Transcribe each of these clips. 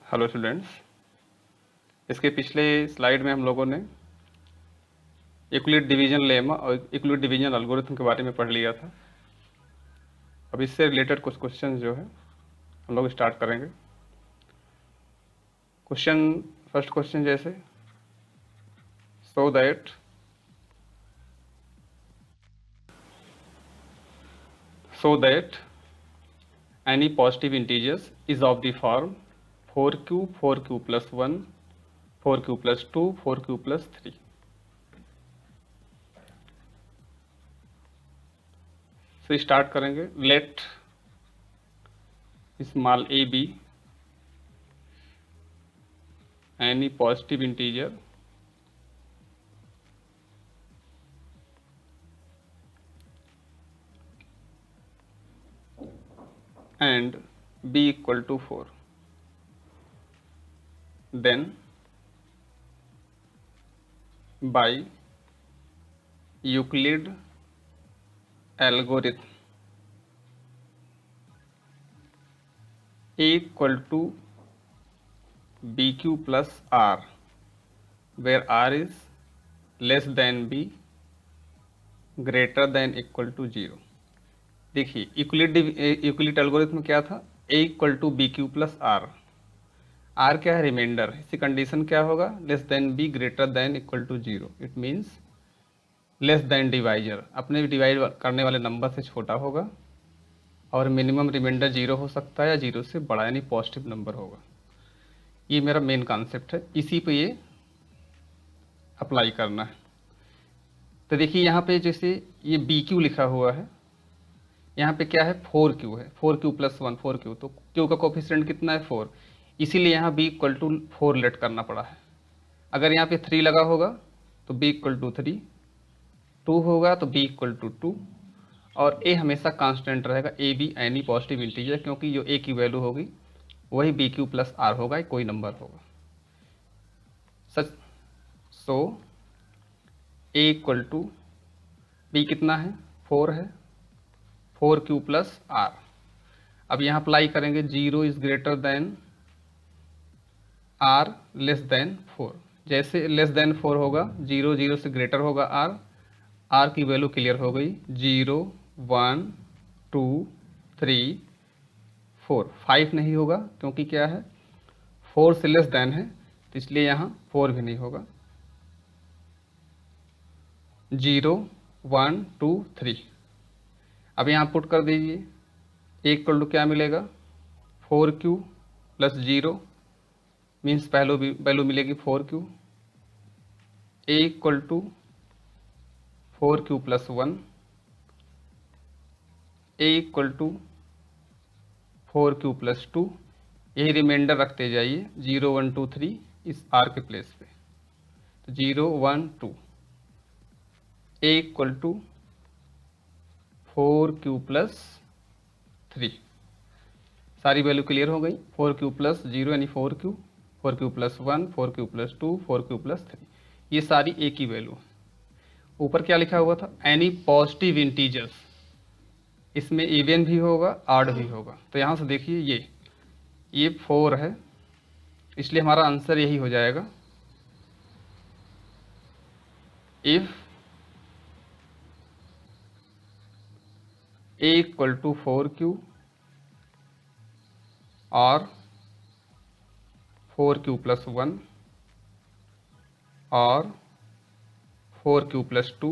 Hello students, इसके पिछले slide में हम लोगों ने यूक्लिड डिवीजन लेमा और यूक्लिड डिवीजन एल्गोरिथम के बारे में पढ़ लिया था। अब इससे रिलेटेड कुछ क्वेश्चन जो है हम लोग स्टार्ट करेंगे। फर्स्ट क्वेश्चन जैसे so that any positive integers is of the form 4q plus 1 4q plus 2 4q plus 3। से स्टार्ट करेंगे। Let small a be any positive integer and b equal to 4, then by Euclid algorithm a equal to bq plus r, where r is less than b greater than equal to 0। देखिए Euclid algorithm क्या था, a equal to B Q plus R. R क्या है, remainder. इसी condition क्या होगा, less than B greater than equal to 0। It means less than divisor, अपने divide करने वाले नंबर से छोटा होगा और मिनिमम रिमाइंडर 0 हो सकता है या 0 से बड़ा यानी पॉजिटिव नंबर होगा। ये मेरा मेन कॉन्सेप्ट है, इसी पे ये अप्लाई करना है। तो देखिए यहाँ पे जैसे ये बी क्यू लिखा हुआ है, यहाँ पे क्या है 4q है, 4q प्लस 1 4q, तो q का कोफिशिएंट कितना है 4, इसीलिए यहाँ b इक्वल टू 4 लेट करना पड़ा है। अगर यहाँ पे 3 लगा होगा तो b इक्वल टू 3, 2 होगा तो b इक्वल टू 2, और a हमेशा कांस्टेंट रहेगा, a भी एनी पॉजिटिव इंटीजर, क्योंकि जो a की वैल्यू होगी वही बी क्यू प्लस आर होगा, कोई नंबर होगा। सच सो a इक्वल टू b कितना है 4 है, 4q प्लस आर। अब यहाँ अप्लाई करेंगे, 0 is greater than R less than 4। जैसे लेस देन 4 होगा, 0 0 से ग्रेटर होगा आर, आर की वैल्यू क्लियर हो गई, 0 1 2 3 4, 5 नहीं होगा क्योंकि क्या है 4 से लेस देन है, तो इसलिए यहाँ 4 भी नहीं होगा। 0 1 2 3। अब यहाँ पुट कर दीजिए, एक इक्वल टू क्या मिलेगा 4q प्लस 0 मीन्स पहले वैल्यू मिलेगी 4q, a equal to 4q plus 1, a equal to 4q plus 2, यही रिमाइंडर रखते जाइए 0 1 2 3 इस r के प्लेस पे, तो 0 1 2, a equal to 4q plus 3। सारी वैल्यू क्लियर हो गई, 4q प्लस 0 यानी 4q, 4q plus 1 4q plus 2 4q plus 3, ये सारी a की वैल्यू है। ऊपर क्या लिखा हुआ था, एनी पॉजिटिव इंटीजर्स, इसमें इवन भी होगा ऑड भी होगा। तो यहाँ से देखिए ये 4 है, इसलिए हमारा आंसर यही हो जाएगा, if a equal to 4q और 4q प्लस 1 और 4q प्लस 2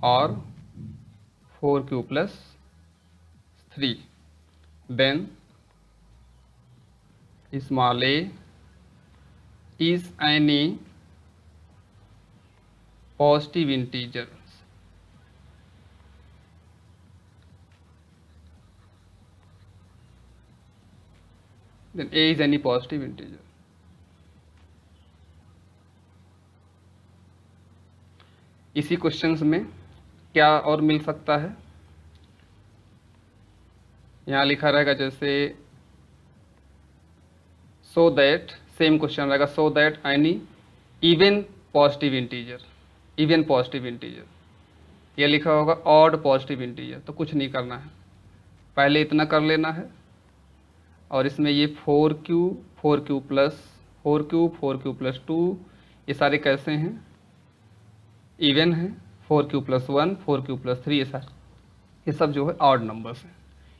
और 4q plus 3, then small a is any positive integer, then a is any positive integer। इसी क्वेश्चंस में क्या और मिल सकता है, यहाँ लिखा रहेगा जैसे सो दैट, सेम क्वेश्चन रहेगा, सो that any even positive integer, even positive integer, ये लिखा होगा ऑड पॉजिटिव इंटीजर। तो कुछ नहीं करना है, पहले इतना कर लेना है, और इसमें ये 4Q प्लस 4Q प्लस 2, ये सारे कैसे हैं, इवन हैं। 4Q+1 4Q+3 ये सब जो है ऑड नंबर्स हैं।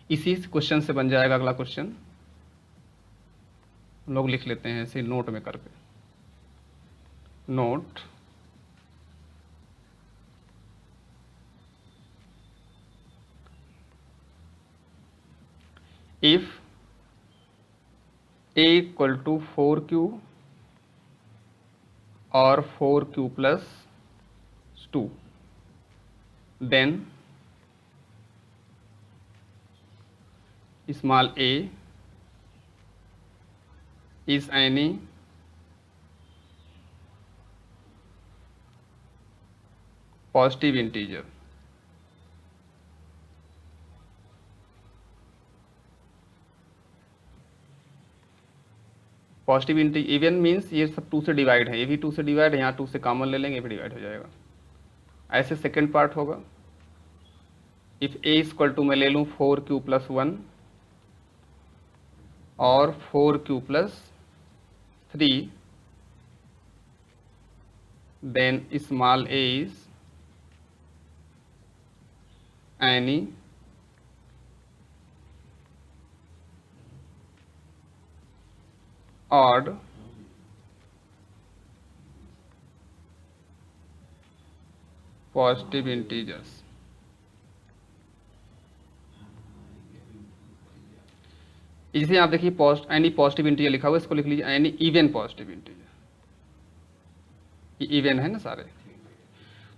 इसी क्वेश्चन से बन जाएगा अगला क्वेश्चन, हम लोग लिख लेते हैं ऐसे नोट में करके। Note if a equal to 4Q और 4Q+2, then small a is any positive integer। Positive even means ये सब 2 से डिवाइड है, ये भी 2 से डिवाइड है, यहाँ 2 से कॉमन ले लेंगे, ये भी डिवाइड हो जाएगा। ऐसे सेकेंड पार्ट होगा, इफ a इक्वल टू मैं ले लूँ 4Q+1 और 4Q+3, then small a is any odd positive integers. इसे आप देखिए एनी पॉजिटिव इंटीजर लिखा हुआ है, इसको लिख लीजिए एनी इवन पॉजिटिव इंटीजर। ये इवन है ना सारे।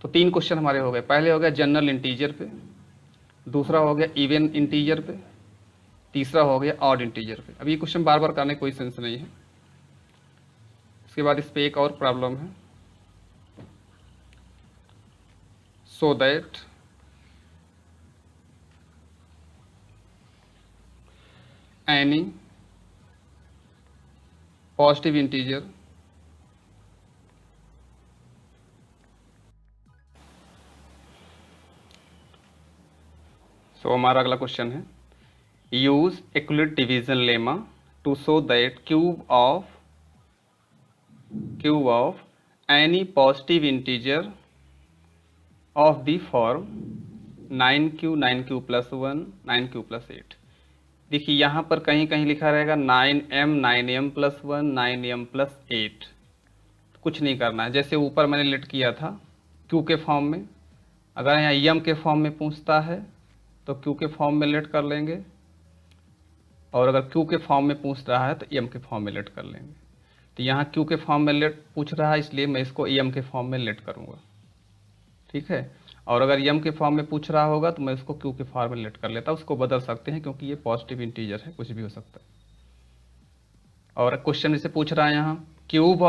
तो 3 क्वेश्चन हमारे हो गए। पहले हो गया जनरल इंटीजर पे, दूसरा हो गया इवन इंटीजर पे, तीसरा हो गया ऑड इंटीजर पे। अब ये क्वेश्चन बार बार करने कोई सेंस नहीं है। इसके बाद इस पे एक और प्रॉब्लम है, so that any positive integer so हमारा अगला क्वेश्चन है, use Euclid division lemma to show that cube of any positive integer of the form 9Q 9Q+1 9Q+8। देखिए यहाँ पर कहीं कहीं लिखा रहेगा 9M 9M+1 9M+8। कुछ नहीं करना है, जैसे ऊपर मैंने लेट किया था Q के फॉर्म में, अगर यहाँ M के फॉर्म में पूछता है तो Q के फॉर्म में लेट कर लेंगे, और अगर Q के फॉर्म में पूछ रहा है तो M के फॉर्म में लेट कर लेंगे। तो यहाँ Q के फॉर्म में लेट पूछ रहा है, इसलिए मैं इसको M के फॉर्म में लेट करूँगा, ठीक है। और अगर M के फॉर्म में पूछ रहा होगा तो मैं इसको Q के फॉर्म में लेट कर लेता हूँ। उसको बदल सकते हैं क्योंकि ये पॉजिटिव इंटीजर है, कुछ भी हो सकता है। और क्वेश्चन इसे पूछ रहा है यहाँ cube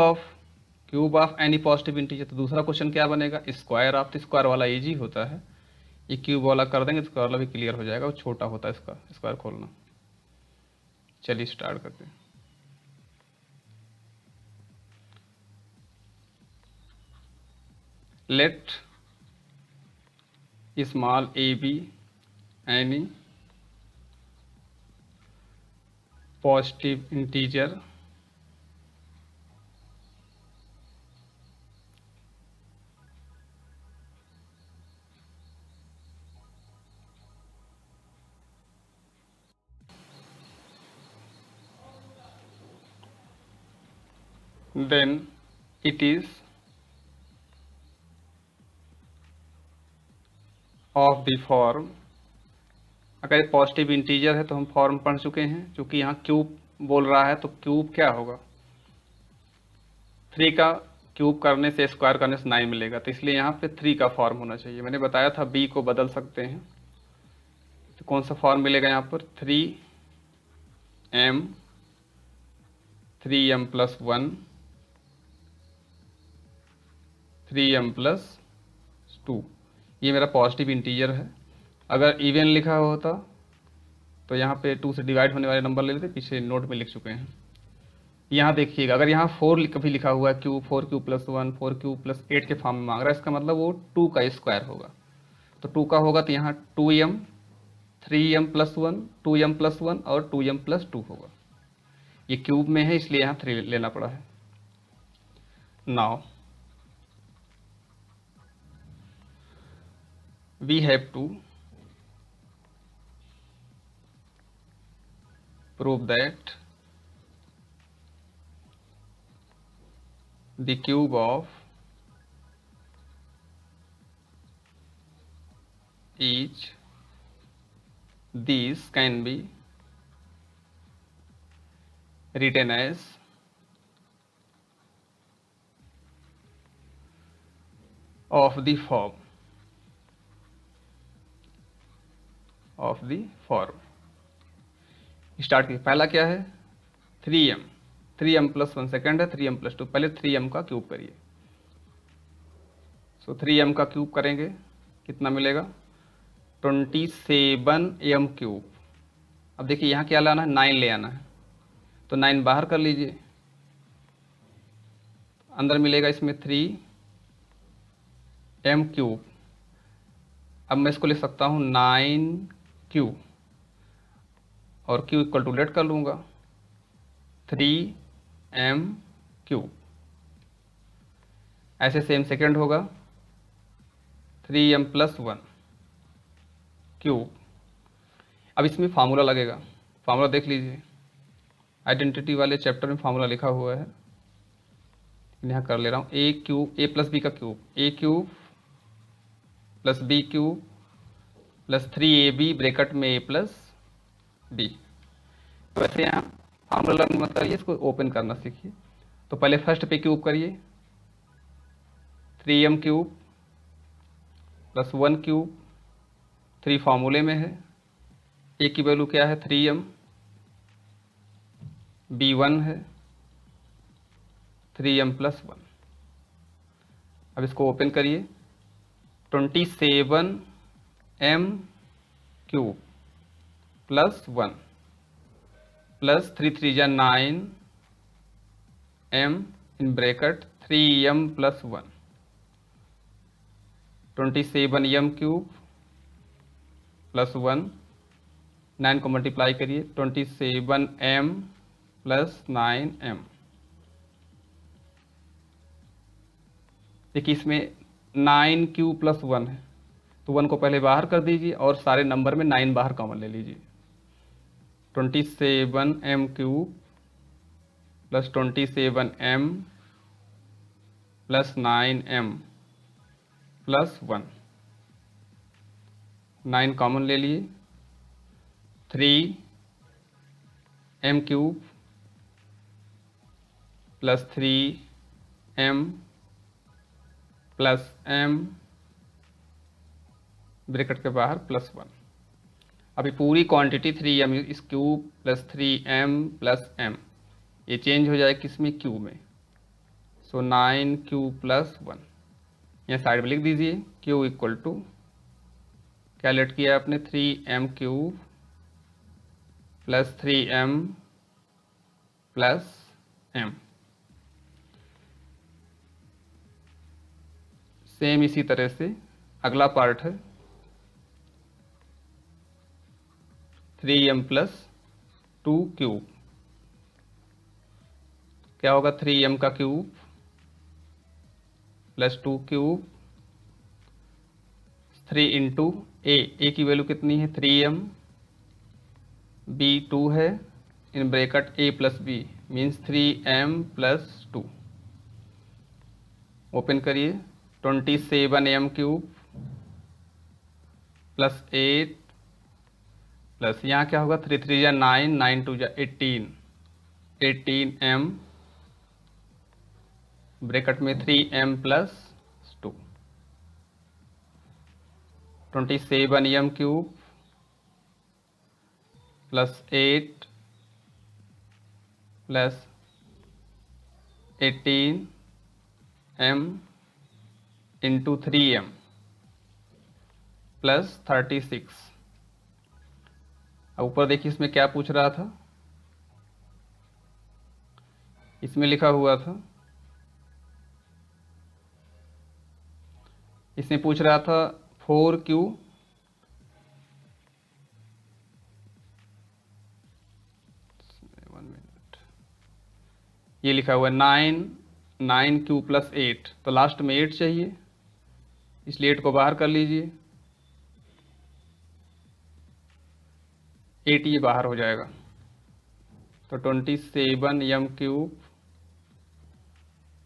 of any positive integer, तो दूसरा क्वेश्चन क्या बनेगा, स्क्वायर ऑफ। तो स्क्वायर वाला इजी होता है, ये क्यूब वाला कर देंगे तो स्क्वायर वाला भी क्लियर हो जाएगा, वो छोटा होता है इसका स्क्वायर खोलना। चलिए स्टार्ट करते हैं। Late small a be any positive integer then it is of the form। अगर पॉजिटिव इंटीजर है तो हम फॉर्म पढ़ चुके हैं, क्योंकि यहाँ क्यूब बोल रहा है तो क्यूब क्या होगा, 3 का क्यूब करने से स्क्वायर करने से 9 मिलेगा, तो इसलिए यहाँ पे 3 का फॉर्म होना चाहिए। मैंने बताया था b को बदल सकते हैं, तो कौन सा फॉर्म मिलेगा यहाँ पर, 3M 3M+1 3M+2, ये मेरा पॉजिटिव इंटीजर है। अगर इवन लिखा होता तो यहाँ पे 2 से डिवाइड होने वाले नंबर ले लेते, पीछे नोट में लिख चुके हैं। यहाँ देखिएगा, अगर यहाँ 4 कभी लिखा हुआ है Q 4Q+1 4Q+8 के फॉर्म में मांग रहा है, इसका मतलब वो 2 का स्क्वायर होगा। तो 2 का होगा तो यहाँ 2M 3m+1, 2m+1 और 2m+2 होगा। ये क्यूब में है इसलिए यहाँ 3 लेना पड़ा है। Now we have to prove that the cube of each these can be written as of the form start की पहला क्या है 3m, 3m+1 सेकेंड है, 3m+2 पहले 3m का क्यूब करिए। सो 3m का क्यूब करेंगे कितना मिलेगा 27m क्यूब। अब देखिए यहाँ क्या लाना है 9 ले आना है, तो 9 बाहर कर लीजिए, अंदर मिलेगा इसमें 3m क्यूब। अब मैं इसको लिख सकता हूँ 9q और q इक्वल टू लेट कर लूँगा 3m क्यूब। ऐसे सेम सेकेंड होगा 3m+1 क्यूब। अब इसमें फार्मूला लगेगा, फार्मूला देख लीजिए, आइडेंटिटी वाले चैप्टर में फार्मूला लिखा हुआ है, यहाँ कर ले रहा हूँ। A cube a plus b का cube, a cube plus b cube plus 3ab bracket में a प्लस बी। तो वैसे यहाँ फार्मूला मत करिए, इसको ओपन करना सीखिए। तो पहले फर्स्ट पे क्यूब करिए 3m क्यूब प्लस 1 क्यूब, 3 फार्मूले में है, a की वैल्यू क्या है 3m, b 1 है, 3m+1। अब इसको ओपन करिए 27m क्यूब प्लस 1 प्लस 3 3 जा 9m in bracket 3m+1, 27m cube plus 1, 9 को मल्टीप्लाई करिए 27m प्लस 9m। देखिए इसमें 9q प्लस 1 है, तो 1 को पहले बाहर कर दीजिए और सारे नंबर में 9 बाहर कॉमन ले लीजिए। 27m cube plus 27m plus 9m plus 1, 9 common ले लिए, 3m cube plus 3m plus m bracket के बाहर प्लस 1। अभी पूरी क्वांटिटी 3m इस cube plus 3m plus m ये चेंज हो जाए किस में क्यू में। सो 9q प्लस 1 यहाँ साइड में लिख दीजिए, q इक्वल टू क्या लेट किया आपने 3m cube plus 3m plus m। Same इसी तरह से अगला पार्ट है 3m+2 क्यूब। क्या होगा 3m का cube plus 2 cube, 3 into a की वैल्यू कितनी है 3m, b 2 है, in bracket a plus b means 3m plus 2। Open करिए 27m क्यूब प्लस 8 प्लस यहाँ क्या होगा 3 3 जा 9, 9 2 जा 18, 18m ब्रैकेट में 3m plus 2, 27m cube plus 8 plus 18m into 3m plus 36। अब ऊपर देखिए इसमें क्या पूछ रहा था, इसमें लिखा हुआ था, इसमें पूछ रहा था 4q ये लिखा हुआ है 9 प्लस 8, तो लास्ट में 8 चाहिए, इसलिए 8 को बाहर कर लीजिए, 8 ये बाहर हो जाएगा, तो 27m³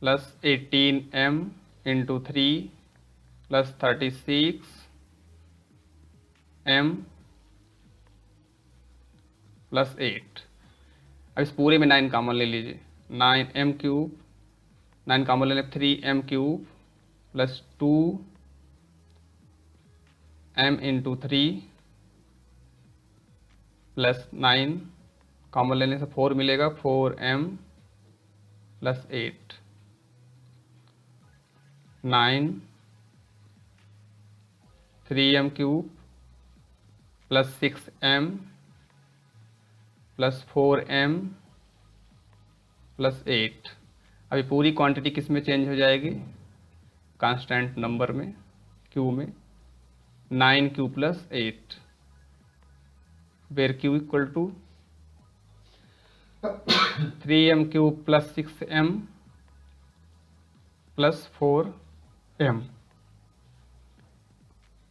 plus 18m into 3 plus 36m plus 8। अब इस पूरे में 9 कॉमन ले लीजिए, 9m³ 9 कॉमन ले लें, 3m³ plus 2m into 3 plus 9 common लेने से 4 मिलेगा, 4m plus 8, 9 3m³ plus 6m plus 4m plus 8। अभी पूरी क्वांटिटी किस में चेंज हो जाएगी? कांस्टेंट नंबर में, क्यू में, 9q plus 8, where q equal to 3m³ plus 6m plus 4m।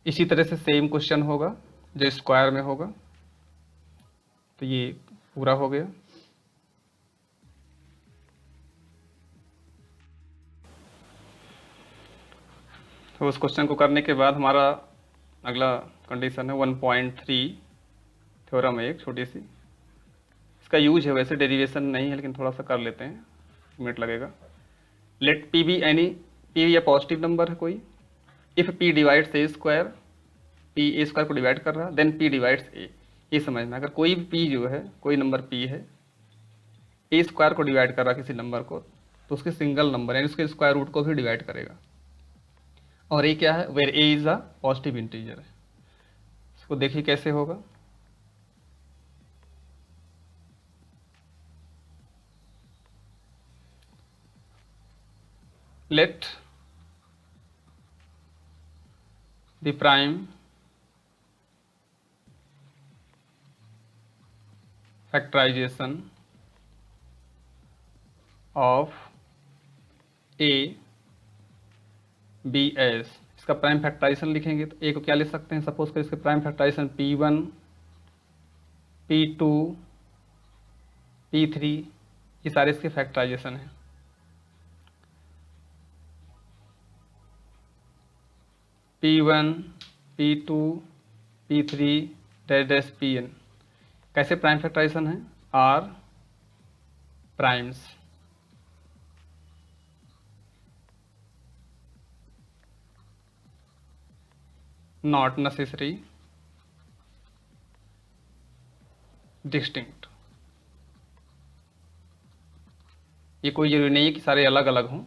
इसी तरह से सेम क्वेश्चन होगा जो स्क्वायर में होगा, तो ये पूरा हो गया। तो उस क्वेश्चन को करने के बाद हमारा अगला कंडीशन है 1.3 थ्योरम है, एक छोटी सी, इसका यूज है, वैसे डेरिवेशन नहीं है लेकिन थोड़ा सा कर लेते हैं, मिनट लगेगा। Let P be any, P या पॉजिटिव नंबर है कोई, if P divides a square, P a square को डिवाइड कर रहा है, देन पी डिवाइड्स ए। ये समझना, अगर कोई भी पी जो है, कोई नंबर पी है, ए स्क्वायर को डिवाइड कर रहा है किसी नंबर को, तो उसके सिंगल नंबर यानी उसके स्क्वायर रूट को भी डिवाइड करेगा। और ये क्या है? Where a is a positive integer है। इसको देखिए कैसे होगा। Let the prime factorization of a be s. इसका प्राइम फैक्टराइजेशन लिखेंगे तो ए को क्या लिख सकते हैं? सपोज कर इसके prime factorisation P1 P2 P3, ये सारे इसके फैक्टराइजेशन हैं। P1 P2 P3 dash dash Pn कैसे प्राइम फैक्टराइजेशन है? Are primes, not necessary distinct. ये कोई जरूरी नहीं है कि सारे अलग अलग हों,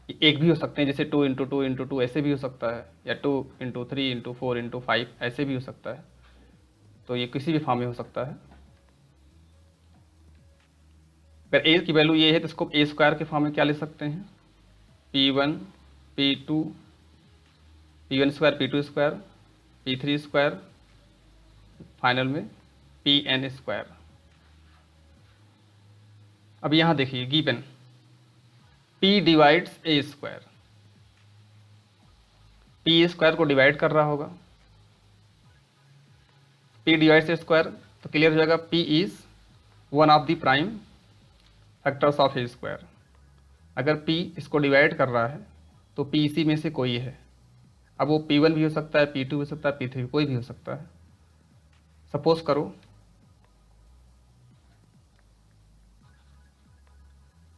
एक भी हो सकते हैं, जैसे 2 इंटू 2 इंटू 2 ऐसे भी हो सकता है, या 2 इंटू 3 इंटू 4 इंटू 5 ऐसे भी हो सकता है, तो ये किसी भी फॉर्म में हो सकता है। अगर ए की वैल्यू ये है तो इसको ए स्क्वायर के फॉर्म में क्या ले सकते हैं? P1 P2 P1 square P2 square P3 square, final में Pn स्क्वायर। अब यहां देखिए given P divides a square, P square को डिवाइड कर रहा होगा, P डिवाइड्स ए स्क्वायर, तो क्लियर हो जाएगा P is one of the prime factors of A square. अगर P इसको डिवाइड कर रहा है तो P इसी में से कोई है। अब वो P1 भी हो सकता है, P2 भी हो सकता है, P3 कोई भी हो सकता है। सपोज करो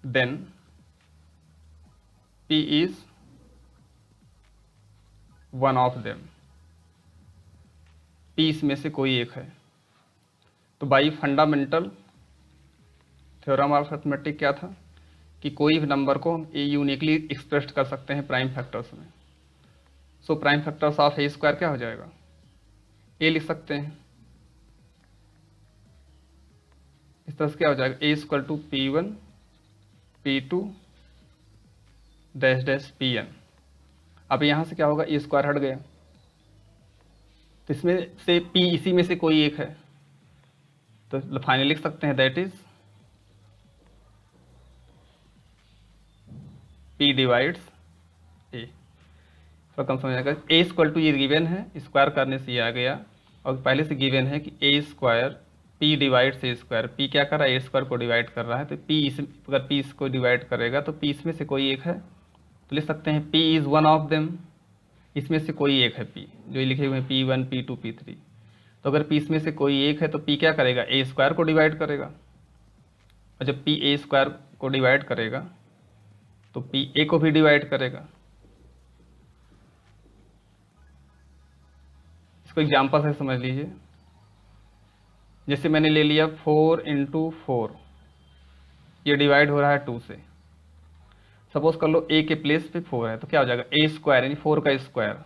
then P is one of them, P इसमें से कोई एक है। तो by fundamental theorem of arithmetic क्या था कि कोई भी नंबर को हम यूनिकली एक्सप्रेस कर सकते हैं प्राइम फैक्टर्स में। So prime factors of A square क्या हो जाएगा? ए लिख सकते हैं, इस तरह से क्या हो जाएगा? A equal to P1 P2 dash dash Pn। अब यहां से क्या होगा? ए स्क्वायर हट गया, तो इसमें से P इसी में से कोई एक है, तो फाइनली लिख सकते हैं that is P divides A। थोड़ा कम समझ आएगा। A इक्वल टू ये गिवन है, स्क्वायर करने से ये आ गया, और पहले से गिवन है कि A square P divides A square. P क्या कर रहा है, A स्क्वायर को डिवाइड कर रहा है, तो P इस अगर P इसको डिवाइड करेगा तो P इसमें से कोई एक है, तो लिख सकते हैं P is one of them. इसमें से कोई एक है P, जो ये लिखे हुए हैं P1 P2 P3। तो अगर P इसमें से कोई एक है तो P क्या करेगा, A स्क्वायर को डिवाइड करेगा, और जब P A स्क्वायर को डिवाइड करेगा तो P A को भी डिवाइड करेगा। इसको एग्जाम्पल से समझ लीजिए। जैसे मैंने ले लिया 4 इंटू 4, ये डिवाइड हो रहा है 2 से। सपोज कर लो A के प्लेस पे 4 है, तो क्या हो जाएगा, A स्क्वायर यानी 4 का स्क्वायर,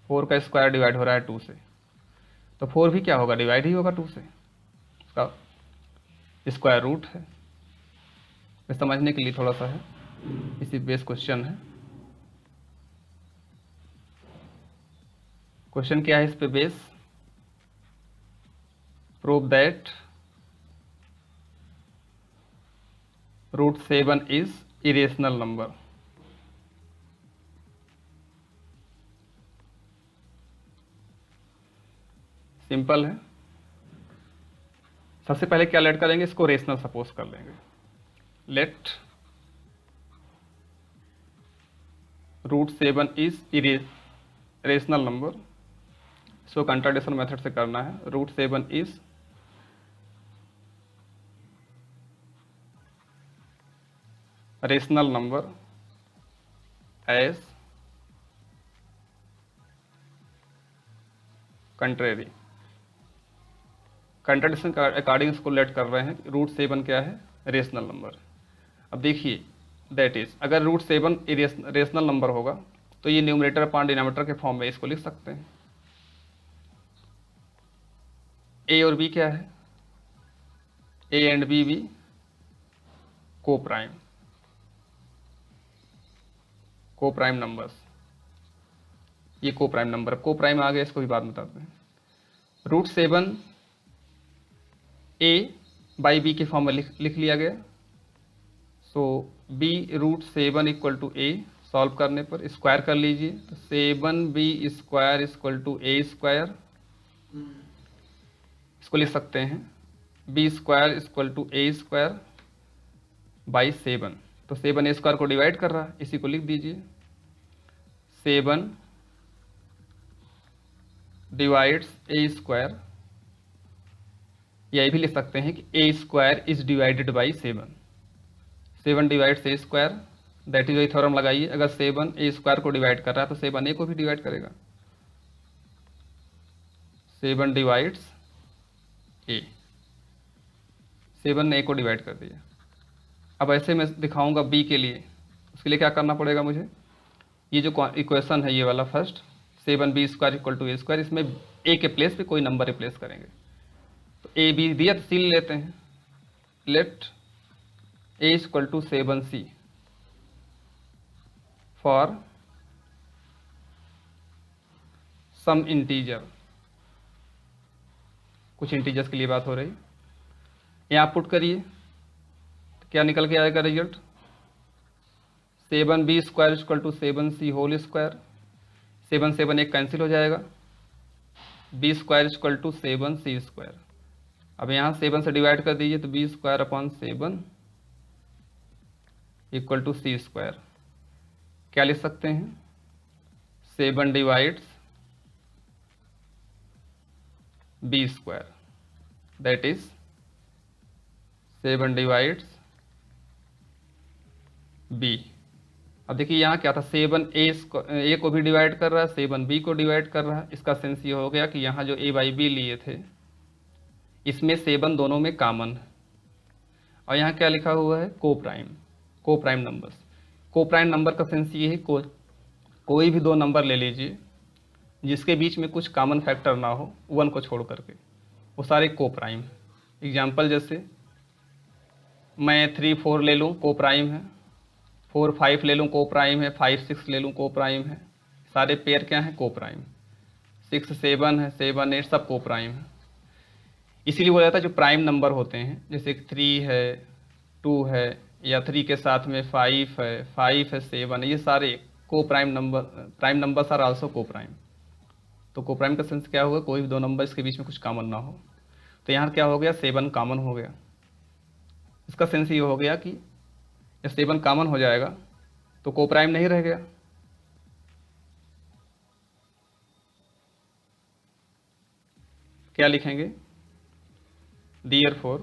4 का स्क्वायर डिवाइड हो रहा है 2 से, तो 4 भी क्या होगा, डिवाइड ही होगा 2 से, उसका स्क्वायर रूट है। ये समझने के लिए थोड़ा सा है, इसी बेस क्वेश्चन है। क्वेश्चन क्या है इस पे base, prove that root 7 is irrational number. Simple है। सबसे पहले क्या लेट करेंगे, इसको रेशनल सपोज कर लेंगे। Let root 7 is irrational number. इसको कंट्राडिक्शन मेथड से करना है। Root 7 is rational number as contrary. Contradiction का अकॉर्डिंग इसको लेट कर रहे हैं। रूट 7 क्या है, रेशनल नंबर। अब देखिए, दैट इज अगर रूट 7 रेशनल नंबर होगा तो ये न्यूमरेटर अपॉन डिनोमिनेटर के फॉर्म में इसको लिख सकते हैं। ए और बी क्या है, ए एंड बी भी को प्राइम नंबर्स, ये को प्राइम नंबर। को प्राइम आ गया, इसको भी बाद में बताते हैं। रूट 7 ए बाई बी के फॉर्म में लिख लिया गया। So b root 7 equal to a, solve करने पर स्क्वायर कर लीजिए, तो 7b square equal to a square. इसको लिख सकते हैं b square equal to a square by 7। तो 7 ए स्क्वायर को डिवाइड कर रहा है, इसी को लिख दीजिए। 7 डिवाइड्स ए स्क्वायर, या ये भी लिख सकते हैं कि a square is divided by 7। 7 divides a square, that is वही थ्योरम लगाइए। अगर 7 ए स्क्वायर को डिवाइड कर रहा है तो 7 ए को भी डिवाइड करेगा। 7 डिवाइड्स ए, 7 ने ए को डिवाइड कर दिया। अब ऐसे मैं दिखाऊंगा बी के लिए। उसके लिए क्या करना पड़ेगा मुझे, ये जो इक्वेशन है ये वाला first, 7b square equal to a square, इसमें ए के प्लेस पे कोई नंबर रिप्लेस करेंगे। तो ए बी दिया तो सी लेते हैं। Let a equal to 7c for some integer. कुछ इंटीजर्स के लिए बात हो रही, यहाँ पुट करिए तो क्या निकल के आएगा result, 7b square equal to 7c whole square. 7 7 एक कैंसिल हो जाएगा, b square equal to 7c square. अब यहाँ 7 से डिवाइड कर दीजिए तो b square upon 7 equal to c square. क्या लिख सकते हैं, 7 divides b square, that is 7 divides b। अब देखिए यहाँ क्या था, 7 ए को भी डिवाइड कर रहा है, 7 बी को डिवाइड कर रहा है। इसका सेंस ये हो गया कि यहाँ जो ए बाई बी लिए थे इसमें 7 दोनों में कॉमन है। और यहाँ क्या लिखा हुआ है, को प्राइम नंबर्स। को प्राइम नंबर का सेंस ये है कोई भी दो नंबर ले लीजिए जिसके बीच में कुछ कॉमन फैक्टर ना हो, 1 को छोड़ करके, वो सारे को प्राइम है। एग्जाम्पल जैसे मैं 3 4 ले लूँ, को प्राइम है। 4 5 ले लूँ, को प्राइम है। 5 6 ले लूँ, को प्राइम है। सारे पेयर क्या हैं, को प्राइम। 6 7 है, 7 8 सब को प्राइम है। इसीलिए बोला जाता है जो प्राइम नंबर होते हैं, जैसे 3 है, 2 है या 3 के साथ में 5 है 7 है, ये सारे को प्राइम नंबर्स आर आल्सो को प्राइम। तो को प्राइम का सेंस क्या होगा, कोई भी दो नंबर इसके बीच में कुछ कॉमन ना हो। तो यहाँ क्या हो गया, 7 कॉमन हो गया। इसका सेंस ये हो गया कि जब 7 कॉमन हो जाएगा तो को प्राइम नहीं रह गया। क्या लिखेंगे, Therefore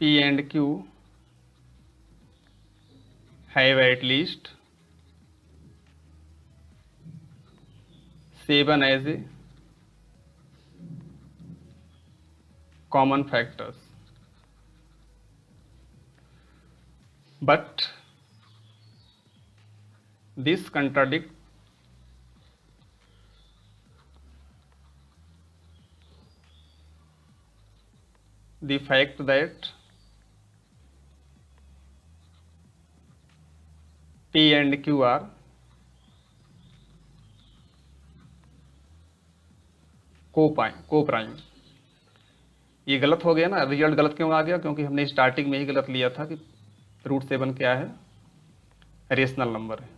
P and Q have at least 7 as a common factors, but this contradicts the fact that P and Q are को प्राइम। ये गलत हो गया ना, रिजल्ट गलत क्यों आ गया, क्योंकि हमने स्टार्टिंग में ही गलत लिया था कि √7 क्या है, रेशनल नंबर है।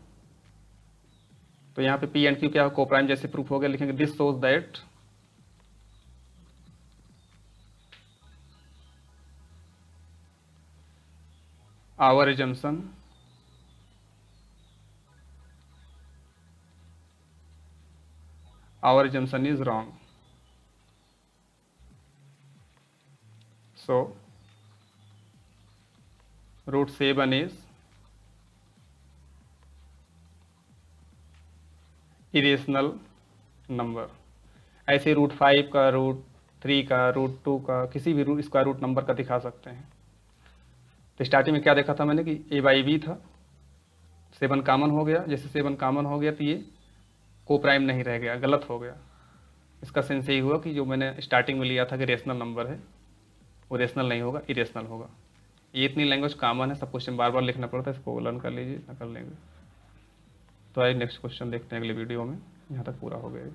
तो यहाँ पे P एंड Q क्या है, को प्राइम, जैसे प्रूफ हो गया, लिखेंगे this shows that our assumption is wrong. So √7 is irrational number. ऐसे √5 का, √3 का, √2 का, किसी भी स्क्वायर रूट नंबर का दिखा सकते हैं। तो स्टार्टिंग में क्या देखा था मैंने कि A/B था, 7 कॉमन हो गया, जैसे 7 कॉमन हो गया तो ये को प्राइम नहीं रह गया, गलत हो गया। इसका सेंस यही हुआ कि जो मैंने स्टार्टिंग में लिया था कि रेशनल नंबर है, वो रेशनल नहीं होगा, इरेशनल होगा। ये इतनी लैंग्वेज कॉमन है, सब क्वेश्चन बार बार लिखना पड़ता है, इसको लर्न कर लीजिए, ना कर लेंगे। तो आइए नेक्स्ट क्वेश्चन देखते हैं अगले वीडियो में। यहाँ तक पूरा हो गया।